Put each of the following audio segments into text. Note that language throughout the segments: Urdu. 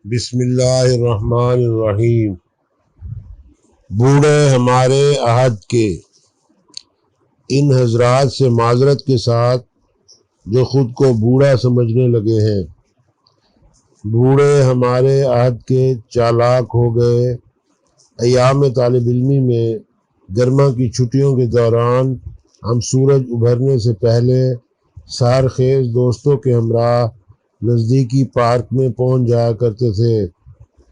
بسم اللہ الرحمن الرحیم۔ بوڑھے ہمارے عہد کے، ان حضرات سے معذرت کے ساتھ جو خود کو بوڑھا سمجھنے لگے ہیں۔ بوڑھے ہمارے عہد کے چالاک ہو گئے۔ ایام طالب علمی میں گرما کی چھٹیوں کے دوران ہم سورج ابھرنے سے پہلے سحر خیز دوستوں کے ہمراہ نزدیکی پارک میں پہنچ جایا کرتے تھے۔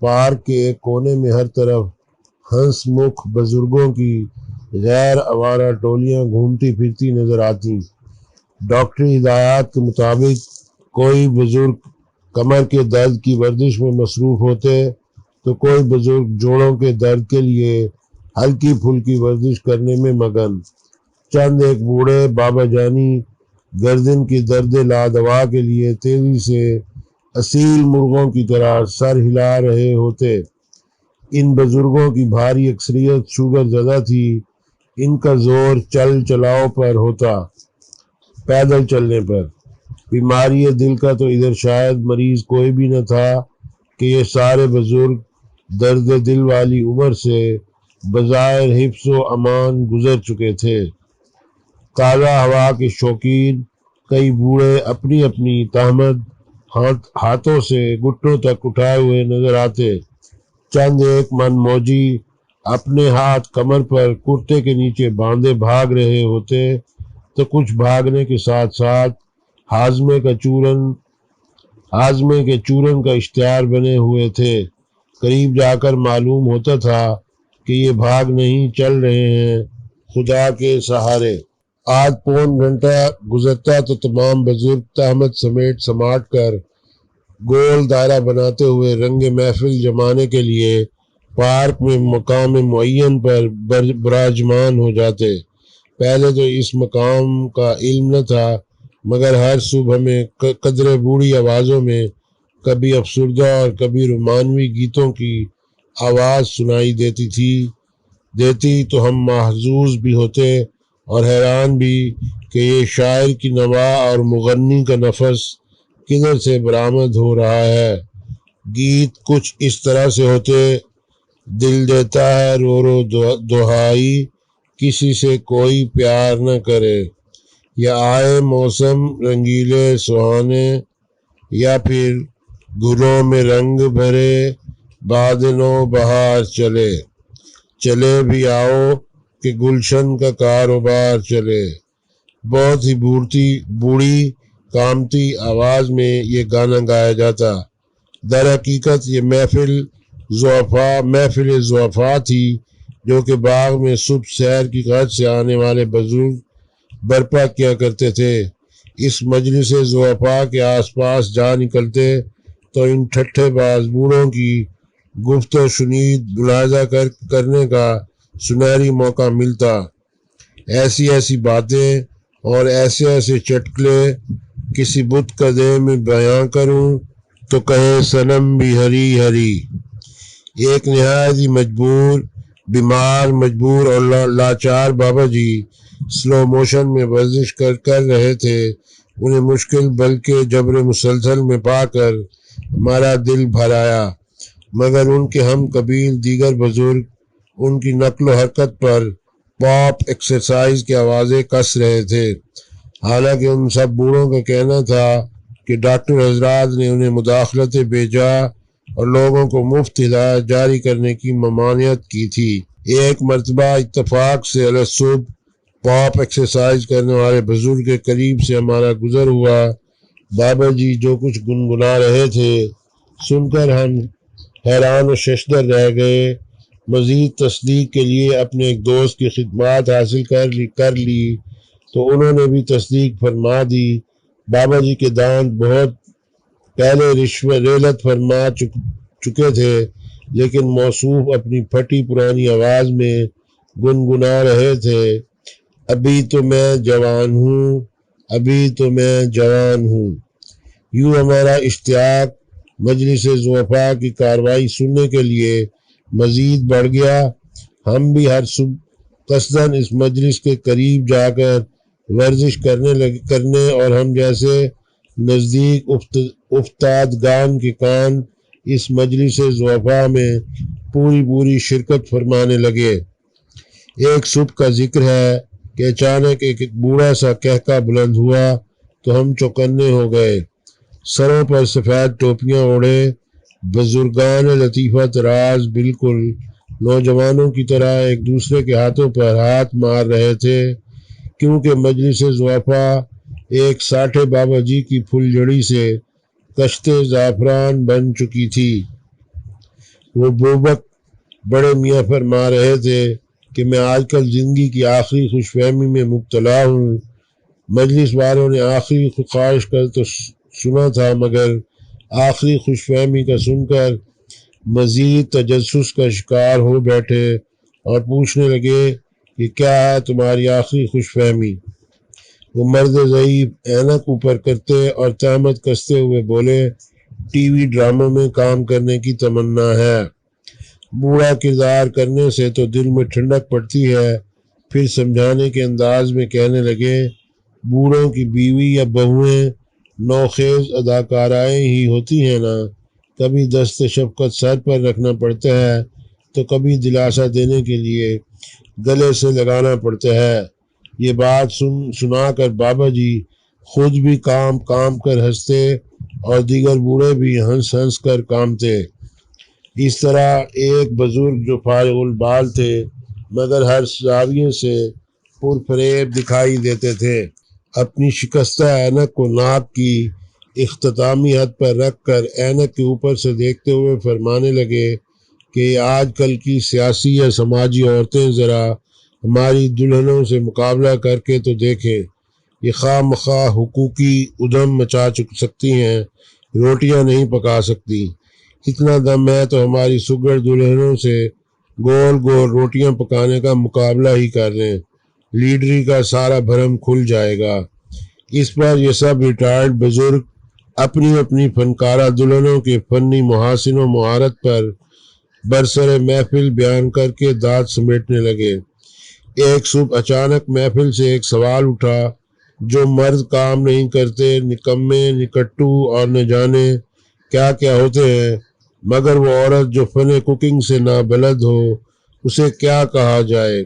پارک کے ایک کونے میں ہر طرف ہنس مکھ بزرگوں کی غیر آوارہ ٹولیاں گھومتی پھرتی نظر آتی۔ ڈاکٹری ہدایات کے مطابق کوئی بزرگ کمر کے درد کی ورزش میں مصروف ہوتے تو کوئی بزرگ جوڑوں کے درد کے لیے ہلکی پھلکی ورزش کرنے میں مگن۔ چند ایک بوڑھے بابا جانی گردن کی درد لادوا کے لیے تیزی سے اصیل مرغوں کی طرح سر ہلا رہے ہوتے۔ ان بزرگوں کی بھاری اکثریت شوگر زدہ تھی۔ ان کا زور چل چلاؤ پر ہوتا، پیدل چلنے پر۔ بیماری دل کا تو ادھر شاید مریض کوئی بھی نہ تھا کہ یہ سارے بزرگ درد دل والی عمر سے بظاہر حفظ و امان گزر چکے تھے۔ تازہ ہوا کے شوقین کئی بوڑھے اپنی اپنی تہمت ہاتھوں سے گھٹنوں تک اٹھائے ہوئے نظر آتے۔ چند ایک من موجی اپنے ہاتھ کمر پر کرتے کے نیچے باندھے بھاگ رہے ہوتے تو کچھ بھاگنے کے ساتھ ساتھ ہاضمے کے چورن کا اشتہار بنے ہوئے تھے۔ قریب جا کر معلوم ہوتا تھا کہ یہ بھاگ نہیں چل رہے ہیں، خدا کے سہارے۔ آج پون گھنٹہ گزرتا تو تمام بزرگ تہمت سماٹ کر گول دائرہ بناتے ہوئے رنگ محفل جمانے کے لیے پارک میں مقام معین پر براجمان ہو جاتے۔ پہلے تو اس مقام کا علم نہ تھا، مگر ہر صبح ہمیں قدرے بوڑھی آوازوں میں کبھی افسردہ اور کبھی رومانوی گیتوں کی آواز سنائی دیتی تو ہم محظوظ بھی ہوتے اور حیران بھی کہ یہ شاعر کی نوا اور مغنی کا نفس کدھر سے برآمد ہو رہا ہے۔ گیت کچھ اس طرح سے ہوتے: دل دیتا ہے رو رو دہائی، کسی سے کوئی پیار نہ کرے، یا آئے موسم رنگیلے سہانے، یا پھر گلوں میں رنگ بھرے بادنوں بہار چلے بھی آؤ کہ گلشن کا کاروبار چلے۔ بہت ہی بوڑھی کامتی آواز میں یہ گانا گایا جاتا۔ در حقیقت یہ محفل ضعفاء تھی جو کہ باغ میں صبح سحر کی غرض سے آنے والے بزرگ برپا کیا کرتے تھے۔ اس مجلس ضعفاء کے آس پاس جا نکلتے تو ان ٹھٹھے باز بوڑھوں کی گفت و شنید ملاحظہ کرنے کا سنہری موقع ملتا۔ ایسی باتیں اور ایسے چٹکلے کسی بت کا دہ میں بیاں کروں تو کہے صنم بھی ہری ہری۔ ایک نہایت ہی مجبور اور لاچار بابا جی سلو موشن میں ورزش کر رہے تھے۔ انہیں مشکل بلکہ جبر مسلسل میں پا کر ہمارا دل بھر آیا، مگر ان کے ہم قبیل دیگر بزرگ ان کی نقل و حرکت پر پاپ ایکسرسائز کی آوازیں کس رہے تھے۔ حالانکہ ان سب بوڑھوں کا کہنا تھا کہ ڈاکٹر حضرات نے انہیں مداخلت بھیجا اور لوگوں کو مفت ہدایت جاری کرنے کی ممانعت کی تھی۔ ایک مرتبہ اتفاق سے الصبح پاپ ایکسرسائز کرنے والے بزرگ کے قریب سے ہمارا گزر ہوا۔ بابا جی جو کچھ گنگنا رہے تھے سن کر ہم حیران و ششدر رہ گئے۔ مزید تصدیق کے لیے اپنے ایک دوست کی خدمات حاصل کر لی تو انہوں نے بھی تصدیق فرما دی۔ بابا جی کے دانت بہت پہلے ریلت فرما چکے تھے، لیکن موصوف اپنی پھٹی پرانی آواز میں گنگنا رہے تھے: ابھی تو میں جوان ہوں۔ یوں ہمارا اشتیاق مجلس ضعفاء کی کارروائی سننے کے لیے مزید بڑھ گیا۔ ہم بھی ہر صبح قصداً اس مجلس کے قریب جا کر ورزش کرنے اور ہم جیسے نزدیک افتادگان کے کان اس مجلس ضعفاء میں پوری شرکت فرمانے لگے۔ ایک صبح کا ذکر ہے کہ اچانک ایک بوڑھا سا کہکا بلند ہوا تو ہم چوکنے ہو گئے۔ سروں پر سفید ٹوپیاں اوڑھے بزرگان لطیفہ طراز بالکل نوجوانوں کی طرح ایک دوسرے کے ہاتھوں پر ہاتھ مار رہے تھے، کیونکہ مجلس ضعفاء ایک ساٹھے بابا جی کی پھلجھڑی سے کشتے زعفران بن چکی تھی۔ وہ بوبک بڑے میاں فرما رہے تھے کہ میں آج کل زندگی کی آخری خوش فہمی میں مبتلا ہوں۔ مجلس والوں نے آخری خواہش کر تو سنا تھا، مگر آخری خوش فہمی کا سن کر مزید تجسس کا شکار ہو بیٹھے اور پوچھنے لگے کہ کیا ہے تمہاری آخری خوش فہمی؟ وہ مرد ضعیف اینک اوپر کرتے اور تہمت کستے ہوئے بولے، ٹی وی ڈراموں میں کام کرنے کی تمنا ہے۔ بوڑھا کردار کرنے سے تو دل میں ٹھنڈک پڑتی ہے۔ پھر سمجھانے کے انداز میں کہنے لگے، بوڑھوں کی بیوی یا بہویں نوخیز اداکارائیں ہی ہوتی ہیں نا، کبھی دست شفقت سر پر رکھنا پڑتا ہے تو کبھی دلاسا دینے کے لیے گلے سے لگانا پڑتا ہے۔ یہ بات سنا کر بابا جی خود بھی کام کر ہنستے اور دیگر بوڑھے بھی ہنس کر کامتے۔ اس طرح ایک بزرگ جو فارغ البال تھے مگر ہر زاویے سے پرفریب دکھائی دیتے تھے، اپنی شکستہ اینک کو ناک کی اختتامی حد پر رکھ کر اینک کے اوپر سے دیکھتے ہوئے فرمانے لگے کہ آج کل کی سیاسی یا سماجی عورتیں ذرا ہماری دلہنوں سے مقابلہ کر کے تو دیکھیں، یہ خواہ مخواہ حقوقی ادھم مچا سکتی ہیں، روٹیاں نہیں پکا سکتی۔ اتنا دم ہے تو ہماری سگڑ دلہنوں سے گول روٹیاں پکانے کا مقابلہ ہی کر لیں، لیڈری کا سارا بھرم کھل جائے گا۔ اس پر یہ سب ریٹائرڈ بزرگ اپنی فنکارہ دلہنوں کے فنی محاسن و مہارت پر برسر محفل بیان کر کے دانت سمیٹنے لگے۔ ایک صبح اچانک محفل سے ایک سوال اٹھا، جو مرد کام نہیں کرتے، نکمے، نکٹو اور نہ جانے کیا ہوتے ہیں، مگر وہ عورت جو فن کوکنگ سے نابلد ہو، اسے کیا کہا جائے؟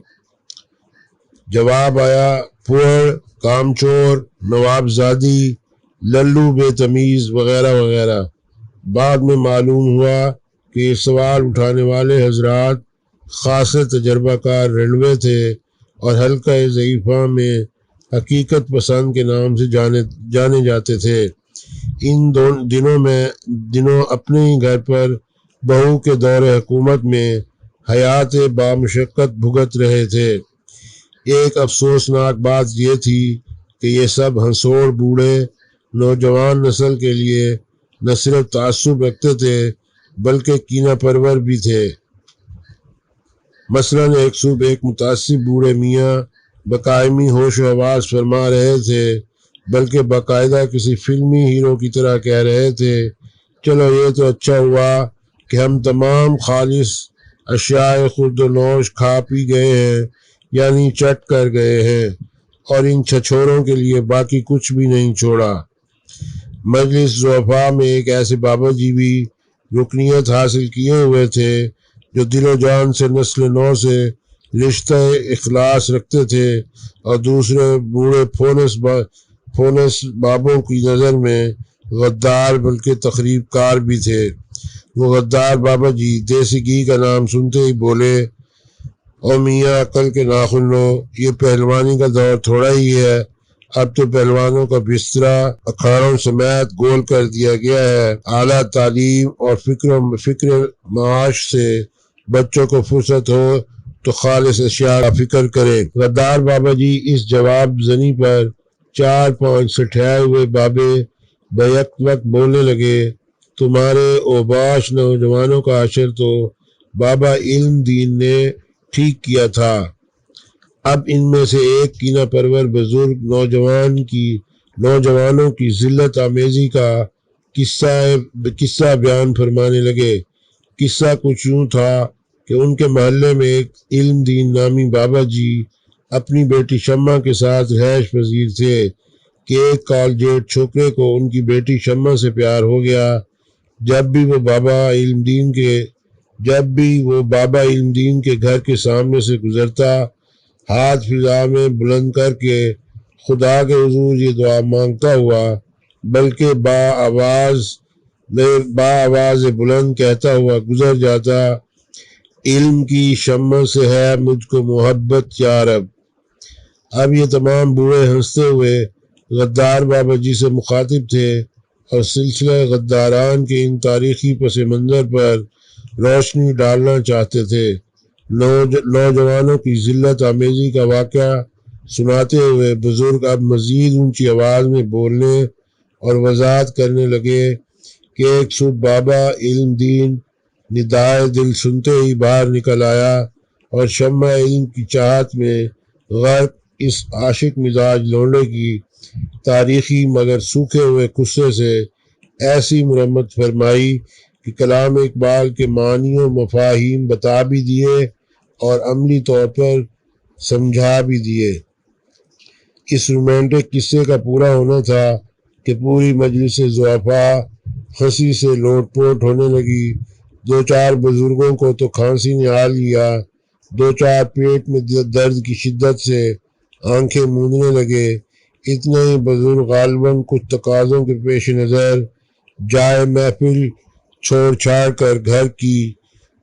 جواب آیا، پھوڑ، کامچور، نواب زادی، للو بے تمیز وغیرہ وغیرہ۔ بعد میں معلوم ہوا کہ یہ سوال اٹھانے والے حضرات خاصے تجربہ کار رنڈوے تھے اور حلقہ ضعیفہ میں حقیقت پسند کے نام سے جانے جاتے تھے۔ ان دنوں اپنے ہی گھر پر بہو کے دور حکومت میں حیات بامشقت بھگت رہے تھے۔ ایک افسوسناک بات یہ تھی کہ یہ سب ہنسوڑ بوڑھے نوجوان نسل کے لیے نہ صرف تعصب رکھتے تھے بلکہ کینہ پرور بھی تھے۔ مثلاً ایک صبح ایک متعصب بوڑھے میاں بقائمی ہوش و حواس فرما رہے تھے، بلکہ باقاعدہ کسی فلمی ہیرو کی طرح کہہ رہے تھے، چلو یہ تو اچھا ہوا کہ ہم تمام خالص اشیاء خورد و نوش کھا پی گئے ہیں، یعنی چٹ کر گئے ہیں، اور ان چھچوروں کے لیے باقی کچھ بھی نہیں چھوڑا۔ مجلس ضعفاء میں ایک ایسے بابا جی بھی رکنیت حاصل کیے ہوئے تھے جو دل و جان سے نسل نو سے رشتہ اخلاص رکھتے تھے، اور دوسرے بوڑھے فونس بابوں کی نظر میں غدار بلکہ تخریب کار بھی تھے۔ وہ غدار بابا جی دیسی گھی کا نام سنتے ہی بولے، او میاں عقل کے ناخن لو، یہ پہلوانی کا دور تھوڑا ہی ہے، اب تو پہلوانوں کا بسترا اکھاڑوں سمیت گول کر دیا گیا ہے۔ اعلیٰ تعلیم اور فکر معاش سے بچوں کو فرصت ہو تو خالص اشیاء کا فکر کریں۔ غدار بابا جی اس جواب زنی پر 4 5 سٹھائے ہوئے بابے بیک وقت بولنے لگے، تمہارے اوباش نوجوانوں کا عشر تو بابا علم دین نے ٹھیک کیا تھا۔ اب ان میں سے ایک کینہ پرور بزرگ نوجوانوں کی ذلت آمیزی کا قصہ بیان فرمانے لگے۔ قصہ کچھ یوں تھا کہ ان کے محلے میں ایک علم دین نامی بابا جی اپنی بیٹی شمع کے ساتھ رہائش پذیر تھے کہ ایک کالجیٹ چھوکرے کو ان کی بیٹی شمع سے پیار ہو گیا۔ جب بھی وہ بابا علم دین کے گھر کے سامنے سے گزرتا، ہاتھ فضا میں بلند کر کے خدا کے حضور یہ دعا مانگتا ہوا، بلکہ با آواز بلند کہتا ہوا گزر جاتا، علم کی شمع سے ہے مجھ کو محبت یا رب۔ اب یہ تمام بوڑھے ہنستے ہوئے غدار بابا جی سے مخاطب تھے اور سلسلہ غداران کے ان تاریخی پس منظر پر روشنی ڈالنا چاہتے تھے۔ نوجوانوں کی ذلت آمیزی کا واقعہ سناتے ہوئے بزرگ اب مزید اونچی آواز میں بولنے اور وضاحت کرنے لگے کہ ایک صبح بابا علم دین ندائے دل سنتے ہی باہر نکل آیا اور شمع علم کی چاہت میں غرق اس عاشق مزاج لونڈے کی تاریخی مگر سوکھے ہوئے قصے سے ایسی مرمت فرمائی کہ کلام اقبال کے معنی و مفاہیم بتا بھی دیے اور عملی طور پر سمجھا بھی دیے۔ اس رومانٹک قصے کا پورا ہونا تھا کہ پوری مجلس ضعفاء ہنسی سے لوٹ پوٹ ہونے لگی۔ دو چار بزرگوں کو تو کھانسی نے آ لیا، دو چار پیٹ میں درد کی شدت سے آنکھیں موندنے لگے۔ اتنے ہی بزرگ غالباً کچھ تقاضوں کے پیش نظر جائے محفل چھوڑ چھاڑ کر گھر کی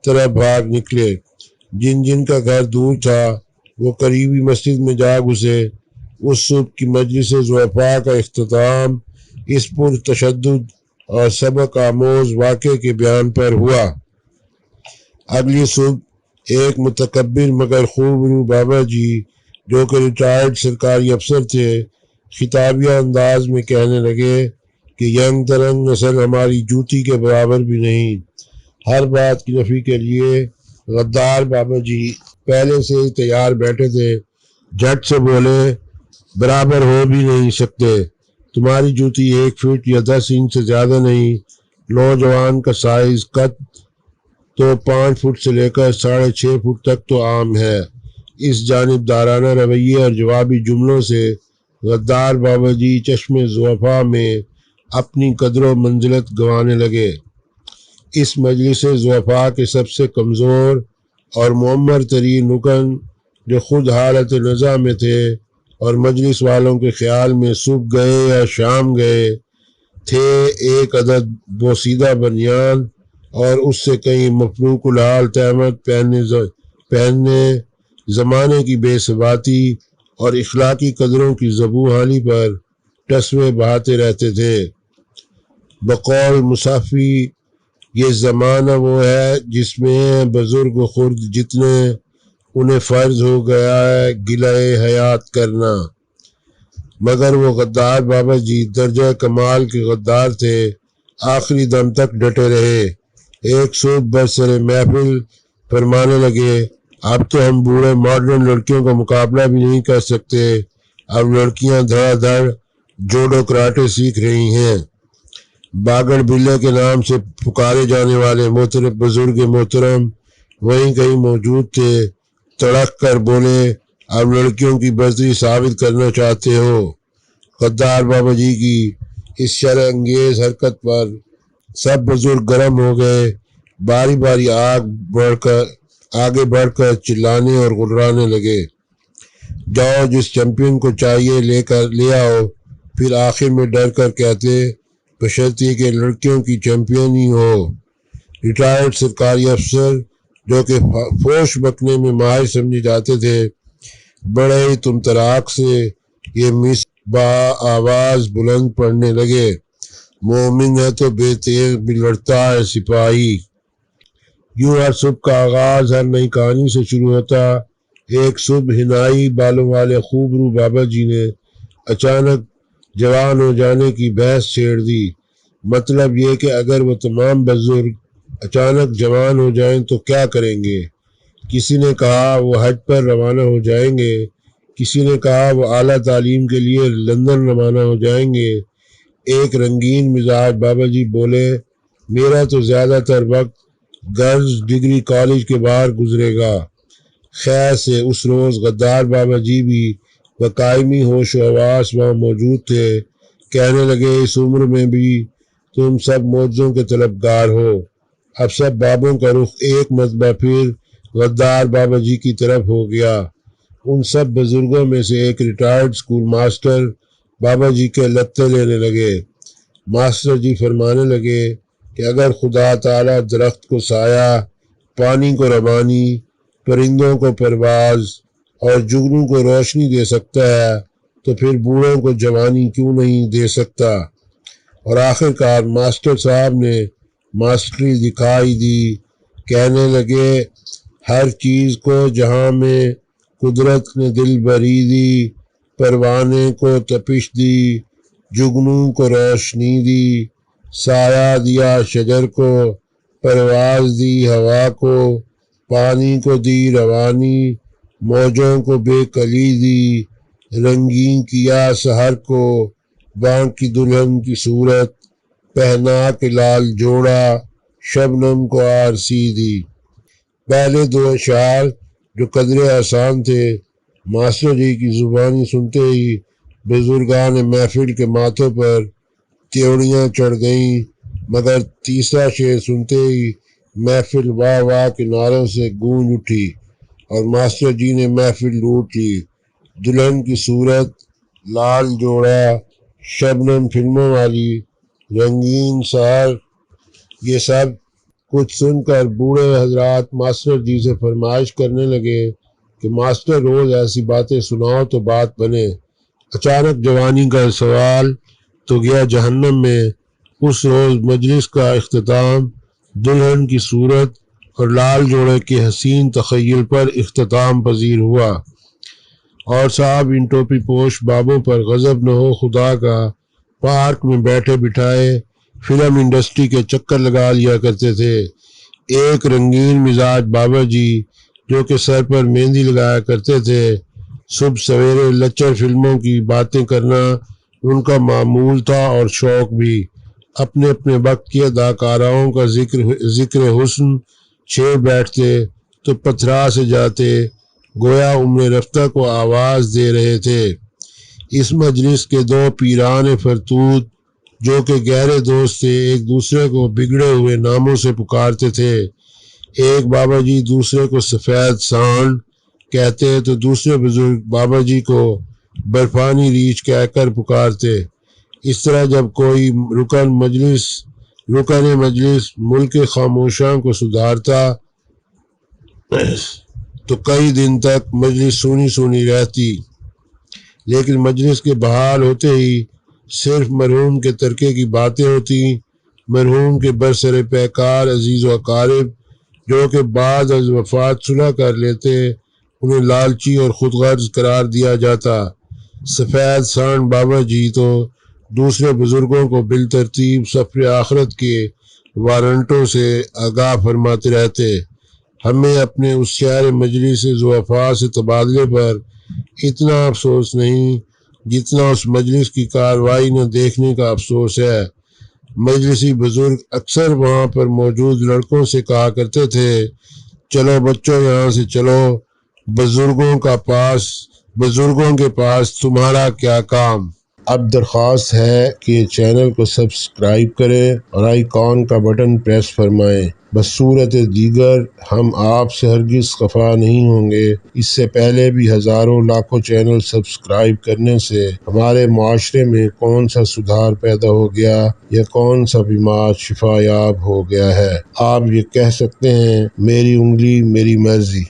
طرف بھاگ نکلے۔ جن کا گھر دور تھا وہ قریبی مسجد میں جا گھسے۔ اس صبح کی مجلس ضعفاء کا اختتام اس پر تشدد اور سبق آموز واقعے کے بیان پر ہوا۔ اگلی صبح ایک متکبر مگر خوب روح بابا جی جو کہ ریٹائرڈ سرکاری افسر تھے، خطابیہ انداز میں کہنے لگے کہ ینگ ترنگ نسل ہماری جوتی کے برابر بھی نہیں۔ ہر بات کی نفی کے لیے غدار بابا جی پہلے سے ہی تیار بیٹھے تھے۔ جھٹ سے بولے، برابر ہو بھی نہیں سکتے، تمہاری جوتی 1 فٹ یا 10 انچ سے زیادہ نہیں۔ نوجوان کا سائز قد تو 5 فٹ سے لے کر 6.5 فٹ تک تو عام ہے۔ اس جانبدارانہ رویے اور جوابی جملوں سے غدار بابا جی چشم ضعفاء میں اپنی قدر و منزلت گنوانے لگے۔ اس مجلس ضعفاء کے سب سے کمزور اور معمر ترین رکن جو خود حالت نزع میں تھے اور مجلس والوں کے خیال میں صبح گئے یا شام گئے تھے، ایک عدد بوسیدہ بنیان اور اس سے کہیں مفروق الحال تہمت پہننے، زمانے کی بے ثباتی اور اخلاقی قدروں کی زبوں حالی پر ٹسوے بہاتے رہتے تھے۔ بقول مصفی، یہ زمانہ وہ ہے جس میں بزرگ خرد جتنے انہیں فرض ہو گیا ہے گلہ حیات کرنا۔ مگر وہ غدار بابا جی درجہ کمال کے غدار تھے، آخری دم تک ڈٹے رہے۔ ایک صبح برسر محفل فرمانے لگے، اب تو ہم بوڑھے ماڈرن لڑکیوں کا مقابلہ بھی نہیں کر سکتے، اب لڑکیاں دھڑا دھڑ جوڈو کراٹے سیکھ رہی ہیں۔ باگڑ بلے کے نام سے پکارے جانے والے بزرگ محترم وہیں کہیں موجود تھے، تڑک کر بولے، اب لڑکیوں کی برتری ثابت کرنا چاہتے ہو؟ غدار بابا جی کی اس شرع انگیز حرکت پر سب بزرگ گرم ہو گئے، باری باری آگے بڑھ کر چلانے اور غرانے لگے، جاؤ جس چیمپئن کو چاہیے لے آؤ۔ پھر آخر میں ڈر کر کہتے، بشرطیے کہ لڑکیوں کی چیمپئن ہی ہو۔ ریٹائرڈ سرکاری افسر جو کہ فوش بکنے میں ماہر سمجھے جاتے تھے، بڑے ہی طمطراق سے یہ مس با آواز بلند پڑھنے لگے، مومن ہے تو بے تیغ بھی لڑتا ہے سپاہی۔ یوں ہر صبح کا آغاز ہر نئی کہانی سے شروع ہوتا۔ ایک صبح ہنائی بالوں والے خوب روح بابا جی نے اچانک جوان ہو جانے کی بحث چھیڑ دی۔ مطلب یہ کہ اگر وہ تمام بزرگ اچانک جوان ہو جائیں تو کیا کریں گے؟ کسی نے کہا وہ حج پر روانہ ہو جائیں گے، کسی نے کہا وہ اعلیٰ تعلیم کے لیے لندن روانہ ہو جائیں گے۔ ایک رنگین مزاج بابا جی بولے، میرا تو زیادہ تر وقت گرلز ڈگری کالج کے باہر گزرے گا۔ خیر سے اس روز غدار بابا جی بھی بقائمی ہوش و حواس وہاں موجود تھے۔ کہنے لگے، اس عمر میں بھی تم سب معجزوں کے طلبگار ہو۔ اب سب بابوں کا رخ ایک مرتبہ پھر غدار بابا جی کی طرف ہو گیا۔ ان سب بزرگوں میں سے ایک ریٹائرڈ سکول ماسٹر بابا جی کے لتے لینے لگے۔ ماسٹر جی فرمانے لگے کہ اگر خدا تعالیٰ درخت کو سایہ، پانی کو روانی، پرندوں کو پرواز اور جگنوں کو روشنی دے سکتا ہے تو پھر بوڑھوں کو جوانی کیوں نہیں دے سکتا۔ اور آخر کار ماسٹر صاحب نے ماسٹری دکھائی دی، کہنے لگے ہر چیز کو جہاں میں قدرت نے دل بری دی، پروانے کو تپش دی، جگنوں کو روشنی دی، سایہ دیا شجر کو، پرواز دی ہوا کو، پانی کو دی روانی، موجوں کو بے کلی دی، رنگین کیا سحر کو، بانگ کی دلہن کی صورت، پہنا کے لال جوڑا، شبنم کو آرسی دی۔ پہلے دو اشعار جو قدرے آسان تھے، ماسٹر جی کی زبانی سنتے ہی بزرگان محفل کے ماتھوں پر تیوڑیاں چڑھ گئیں، مگر تیسرا شعر سنتے ہی محفل واہ واہ کے نعروں سے گونج اٹھی اور ماسٹر جی نے محفل لوٹ لی۔ دلہن کی صورت، لال جوڑا، شبنم فلموں والی، رنگین سحر، یہ سب کچھ سن کر بوڑھے حضرات ماسٹر جی سے فرمائش کرنے لگے کہ ماسٹر روز ایسی باتیں سناؤ تو بات بنے۔ اچانک جوانی کا سوال تو گیا جہنم میں۔ اس روز مجلس کا اختتام دلہن کی صورت اور لال جوڑے کے حسین تخیل پر اختتام پذیر ہوا۔ اور صاحب ان ٹوپی پوش بابوں پر غضب نہ ہو خدا کا، پارک میں بیٹھے بٹھائے فلم انڈسٹری کے چکر لگا لیا کرتے تھے۔ ایک رنگین مزاج بابا جی جو کہ سر پر مہندی لگایا کرتے تھے، صبح سویرے لچر فلموں کی باتیں کرنا ان کا معمول تھا اور شوق بھی۔ اپنے اپنے وقت کی اداکاراؤں کا ذکر حسن چھیڑ بیٹھتے تو پتھرا سے جاتے، گویا عمر رفتہ کو آواز دے رہے تھے۔ اس مجلس کے دو پیران فرتوت جو کہ گہرے دوست تھے، ایک دوسرے کو بگڑے ہوئے ناموں سے پکارتے تھے۔ ایک بابا جی دوسرے کو سفید سانڈ کہتے تو دوسرے بزرگ بابا جی کو برفانی ریچھ کہہ کر پکارتے۔ اس طرح جب کوئی رکن مجلس ملک خاموشاں کو سدھارتا تو کئی دن تک مجلس سونی سونی رہتی، لیکن مجلس کے بحال ہوتے ہی صرف مرحوم کے ترکے کی باتیں ہوتی۔ مرحوم کے برسر پیکار عزیز و اقارب جو کہ بعد از وفات صلح کر لیتے، انہیں لالچی اور خود غرض قرار دیا جاتا۔ سفید سانڈ بابا جی تو دوسرے بزرگوں کو بالترتیب سفر آخرت کے وارنٹوں سے آگاہ فرماتے رہتے۔ ہمیں اپنے اس شہر مجلس ضعفاء سے تبادلے پر اتنا افسوس نہیں جتنا اس مجلس کی کاروائی نہ دیکھنے کا افسوس ہے۔ مجلسی بزرگ اکثر وہاں پر موجود لڑکوں سے کہا کرتے تھے، چلو بچوں یہاں سے چلو، بزرگوں کے پاس تمہارا کیا کام۔ اب درخواست ہے کہ چینل کو سبسکرائب کریں اور آئیکن کا بٹن پریس فرمائیں۔ بصورت دیگر ہم آپ سے ہرگز خفا نہیں ہوں گے۔ اس سے پہلے بھی ہزاروں لاکھوں چینل سبسکرائب کرنے سے ہمارے معاشرے میں کون سا سدھار پیدا ہو گیا یا کون سا بیمار شفا یاب ہو گیا ہے۔ آپ یہ کہہ سکتے ہیں میری انگلی میری مرضی۔